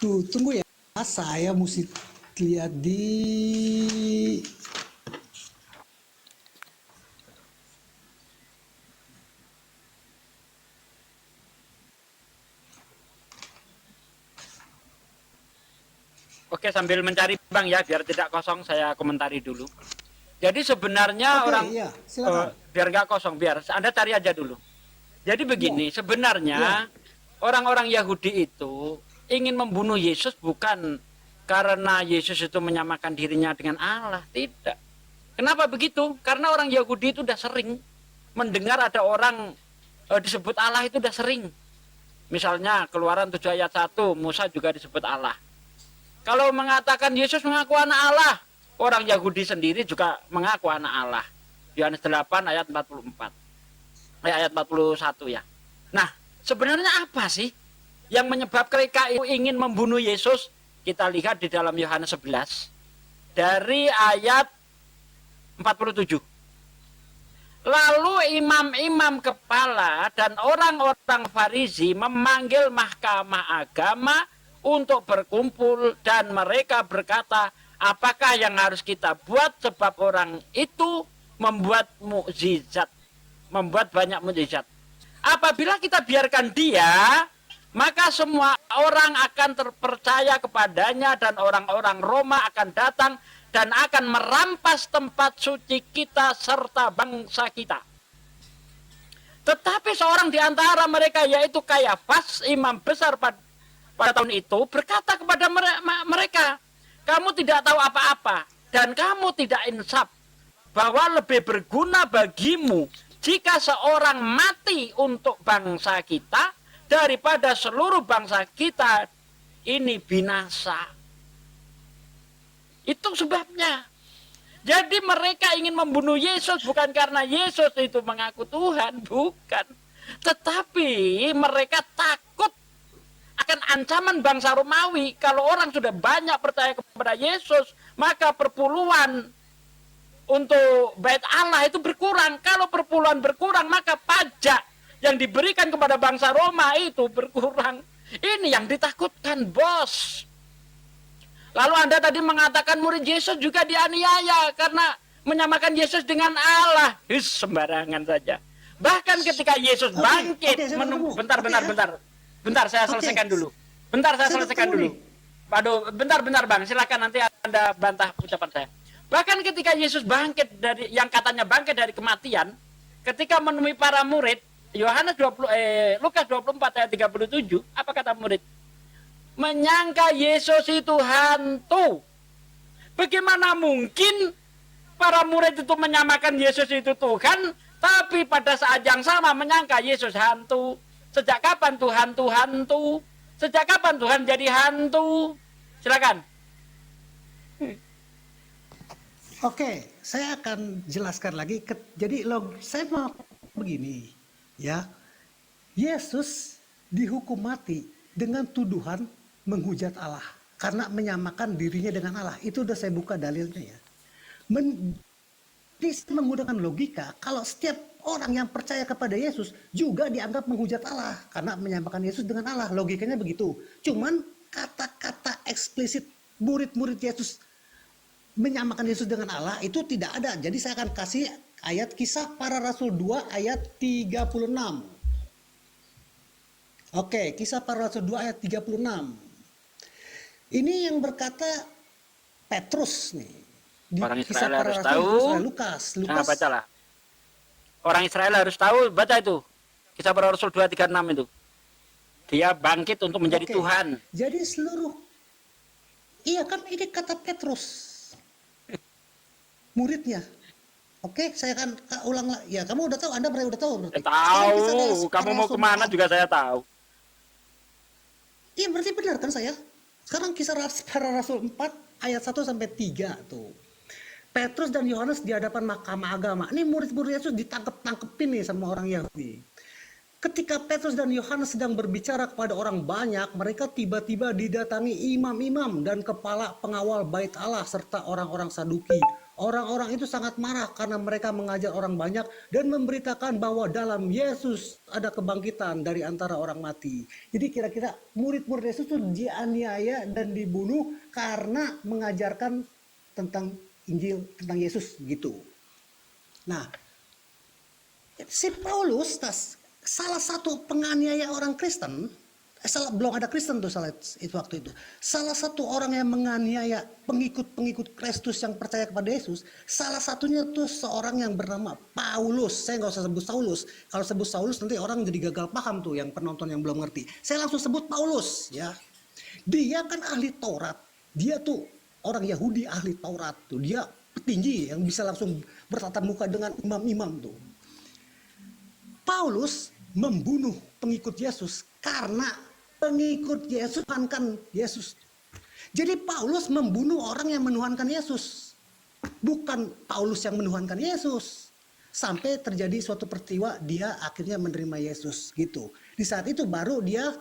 Tuh, tunggu ya. Saya mesti lihat di. Oke, sambil mencari Bang ya, biar tidak kosong saya komentari dulu. Jadi sebenarnya Oke, iya, silakan. biar nggak kosong, biar Anda cari aja dulu. Jadi Iya, begini, iya. sebenarnya orang-orang Yahudi itu ingin membunuh Yesus bukan karena Yesus itu menyamakan dirinya dengan Allah, tidak. Kenapa begitu? Karena orang Yahudi itu udah sering mendengar ada orang disebut Allah, itu udah sering. Misalnya Keluaran 7 ayat 1, Musa juga disebut Allah. Kalau mengatakan Yesus mengaku anak Allah, orang Yahudi sendiri juga mengaku anak Allah. Yohanes 8 ayat 44. Ayat 41 ya. Nah, sebenarnya apa sih yang menyebabkan mereka itu ingin membunuh Yesus? Kita lihat di dalam Yohanes 11 dari ayat 47. Lalu imam-imam kepala dan orang-orang Farisi memanggil mahkamah agama untuk berkumpul, dan mereka berkata, apakah yang harus kita buat sebab orang itu membuat mukjizat, membuat banyak mukjizat. Apabila kita biarkan dia, maka semua orang akan terpercaya kepadanya, dan orang-orang Roma akan datang dan akan merampas tempat suci kita serta bangsa kita. Tetapi seorang di antara mereka, yaitu Kayafas, imam besar pada tahun itu, berkata kepada mereka, kamu tidak tahu apa-apa dan kamu tidak insaf, bahwa lebih berguna bagimu jika seorang mati untuk bangsa kita daripada seluruh bangsa kita ini binasa. Itu sebabnya. Jadi mereka ingin membunuh Yesus bukan karena Yesus itu mengaku Tuhan, bukan. Tetapi mereka takut akan ancaman bangsa Romawi. Kalau orang sudah banyak percaya kepada Yesus, maka perpuluhan untuk bait Allah itu berkurang. Kalau perpuluhan berkurang, maka pajak yang diberikan kepada bangsa Roma itu berkurang. Ini yang ditakutkan, bos. Lalu Anda tadi mengatakan murid Yesus juga dianiaya karena menyamakan Yesus dengan Allah. Sembarangan saja. Bahkan ketika Yesus bangkit, bentar, saya selesaikan dulu. Bentar, saya selesaikan dulu. Waduh, bentar Bang, silakan nanti Anda bantah ucapan saya. Bahkan ketika Yesus bangkit dari yang katanya bangkit dari kematian, ketika menemui para murid, Lukas 24 ayat 37, apa kata murid? Menyangka Yesus itu hantu. Bagaimana mungkin para murid itu menyamakan Yesus itu Tuhan, tapi pada saat yang sama menyangka Yesus hantu? Sejak kapan Tuhan itu hantu? Sejak kapan Tuhan jadi hantu? Silakan. Oke, saya akan jelaskan lagi. Jadi saya mau begini, ya. Yesus dihukum mati dengan tuduhan menghujat Allah karena menyamakan dirinya dengan Allah. Itu udah saya buka dalilnya ya. Menggunakan logika, kalau setiap orang yang percaya kepada Yesus juga dianggap menghujat Allah karena menyamakan Yesus dengan Allah. Logikanya begitu. Cuman kata-kata eksplisit murid-murid Yesus menyamakan Yesus dengan Allah itu tidak ada. Jadi saya akan kasih ayat Kisah Para Rasul 2 ayat 36. Oke, Kisah Para Rasul 2 ayat 36. Ini yang berkata Petrus nih. Di Orang Kisah Israel Para harus Rasul, tahu. Lukas. Nah, bacalah. Orang Israel harus tahu, baca itu. Kisah Para Rasul 2:36 itu. Dia bangkit untuk menjadi Tuhan. Jadi iya kan ini kata Petrus. Muridnya. Oke, saya akan ulang lagi. Ya, kamu udah tahu, Anda udah tahu berarti. Tahu, kamu mau kemana juga saya tahu. Iya, berarti benar kan saya? Sekarang Kisah Para Rasul 4 ayat 1 sampai 3 tuh. Petrus dan Yohanes di hadapan mahkamah agama. Ini murid-murid Yesus ditangkep-tangkepin nih sama orang Yahudi. Ketika Petrus dan Yohanes sedang berbicara kepada orang banyak, mereka tiba-tiba didatangi imam-imam dan kepala pengawal bait Allah serta orang-orang Saduki. Orang-orang itu sangat marah karena mereka mengajar orang banyak dan memberitakan bahwa dalam Yesus ada kebangkitan dari antara orang mati. Jadi kira-kira murid-murid Yesus itu dianiaya dan dibunuh karena mengajarkan tentang Injil, tentang Yesus gitu. Nah, si Paulus salah satu penganiaya orang Kristen, belum ada Kristen tuh salah itu waktu itu. Salah satu orang yang menganiaya pengikut-pengikut Kristus yang percaya kepada Yesus, salah satunya tuh seorang yang bernama Paulus. Saya nggak usah sebut Saulus. Kalau sebut Saulus nanti orang jadi gagal paham tuh yang penonton yang belum ngerti. Saya langsung sebut Paulus ya. Dia kan ahli Taurat. Dia tuh orang Yahudi ahli Taurat tuh. Dia petinggi yang bisa langsung bertatap muka dengan imam-imam tuh. Paulus membunuh pengikut Yesus karena pengikut Yesus menuhankan Yesus. Jadi Paulus membunuh orang yang menuhankan Yesus. Bukan Paulus yang menuhankan Yesus. Sampai terjadi suatu peristiwa dia akhirnya menerima Yesus gitu. Di saat itu baru dia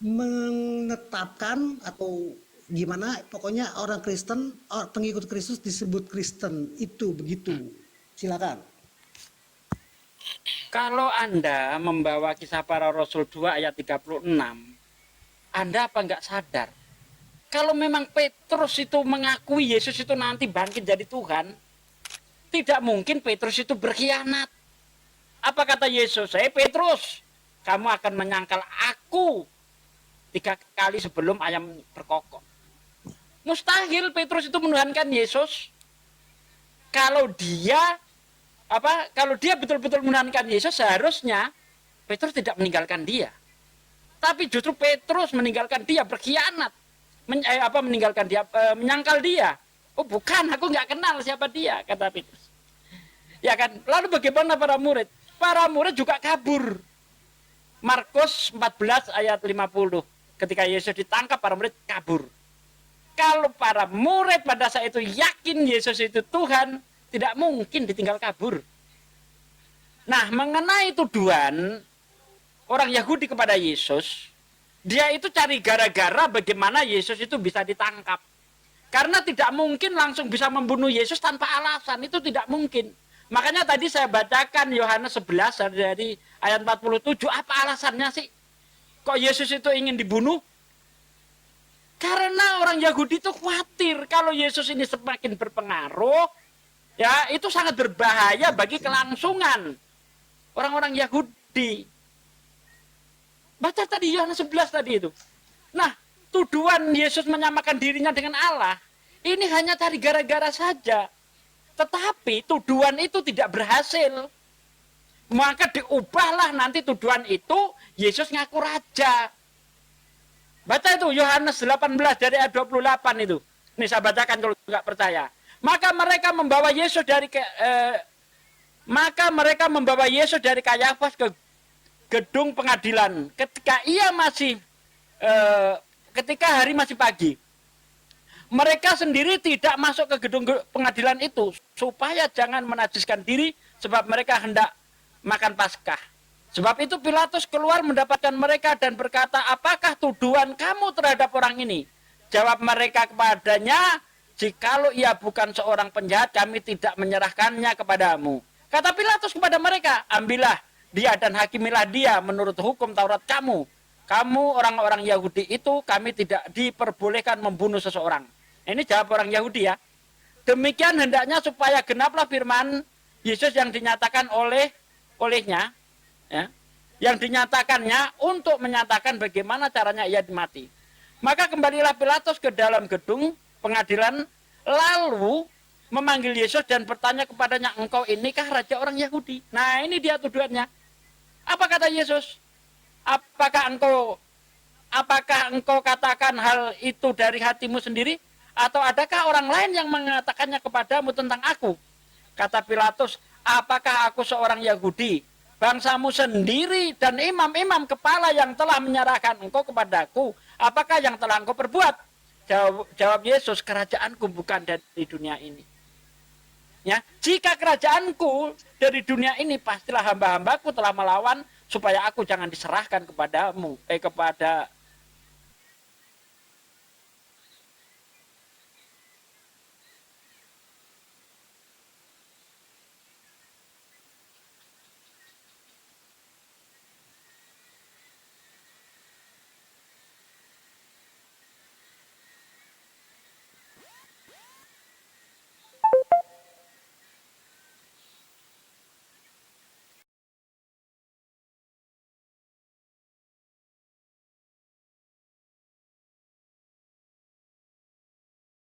menetapkan atau gimana, pokoknya orang Kristen, pengikut Kristus disebut Kristen, itu begitu. Silakan. Kalau Anda membawa Kisah Para Rasul 2 ayat 36, Anda apa nggak sadar? Kalau memang Petrus itu mengakui Yesus itu nanti bangkit jadi Tuhan, tidak mungkin Petrus itu berkhianat. Apa kata Yesus? Petrus, kamu akan menyangkal aku 3 kali sebelum ayam berkokok. Mustahil Petrus itu menuhankan Yesus. Kalau dia betul-betul menuhankan Yesus, seharusnya Petrus tidak meninggalkan dia. Tapi justru Petrus meninggalkan dia, berkhianat. Meninggalkan dia, menyangkal dia. Oh bukan, aku nggak kenal siapa dia, kata Petrus. Ya kan, lalu bagaimana para murid? Para murid juga kabur. Markus 14 ayat 50. Ketika Yesus ditangkap, para murid kabur. Kalau para murid pada saat itu yakin Yesus itu Tuhan, tidak mungkin ditinggal kabur. Nah, mengenai tuduhan orang Yahudi kepada Yesus, dia itu cari gara-gara bagaimana Yesus itu bisa ditangkap. Karena tidak mungkin langsung bisa membunuh Yesus tanpa alasan, itu tidak mungkin. Makanya tadi saya bacakan Yohanes 11 dari ayat 47, apa alasannya sih? Kok Yesus itu ingin dibunuh? Karena orang Yahudi itu khawatir kalau Yesus ini semakin berpengaruh, ya itu sangat berbahaya bagi kelangsungan orang-orang Yahudi. Baca tadi Yohanes 11 tadi itu. Nah, tuduhan Yesus menyamakan dirinya dengan Allah, ini hanya cari gara-gara saja. Tetapi tuduhan itu tidak berhasil. Maka diubahlah nanti tuduhan itu, Yesus ngaku raja. Baca itu Yohanes 18 dari ayat 28 itu. Ini saya bacakan kalau nggak percaya. Maka mereka membawa Yesus dari Kayafas ke gedung pengadilan. Ketika hari masih pagi. Mereka sendiri tidak masuk ke gedung pengadilan itu supaya jangan menajiskan diri sebab mereka hendak makan Paskah. Sebab itu Pilatus keluar mendapatkan mereka dan berkata, apakah tuduhan kamu terhadap orang ini? Jawab mereka kepadanya, jikalau ia bukan seorang penjahat, kami tidak menyerahkannya kepadamu. Kata Pilatus kepada mereka, ambillah dia dan hakimilah dia menurut hukum Taurat kamu. Kamu orang-orang Yahudi itu, kami tidak diperbolehkan membunuh seseorang. Ini jawab orang Yahudi ya. Demikian hendaknya supaya genaplah firman Yesus yang dinyatakan olehnya, ya, yang dinyatakannya untuk menyatakan bagaimana caranya ia mati. Maka kembalilah Pilatus ke dalam gedung pengadilan, lalu memanggil Yesus dan bertanya kepadanya, engkau inikah raja orang Yahudi? Nah ini dia tuduhannya. Apa kata Yesus? Apakah engkau katakan hal itu dari hatimu sendiri? Atau adakah orang lain yang mengatakannya kepadamu tentang aku? Kata Pilatus, apakah aku seorang Yahudi? Bangsamu sendiri dan imam-imam kepala yang telah menyerahkan engkau kepadaku, apakah yang telah engkau perbuat? Jawab Yesus, kerajaanku bukan dari dunia ini. Ya, jika kerajaanku dari dunia ini, pastilah hamba-hambaku telah melawan supaya aku jangan diserahkan kepada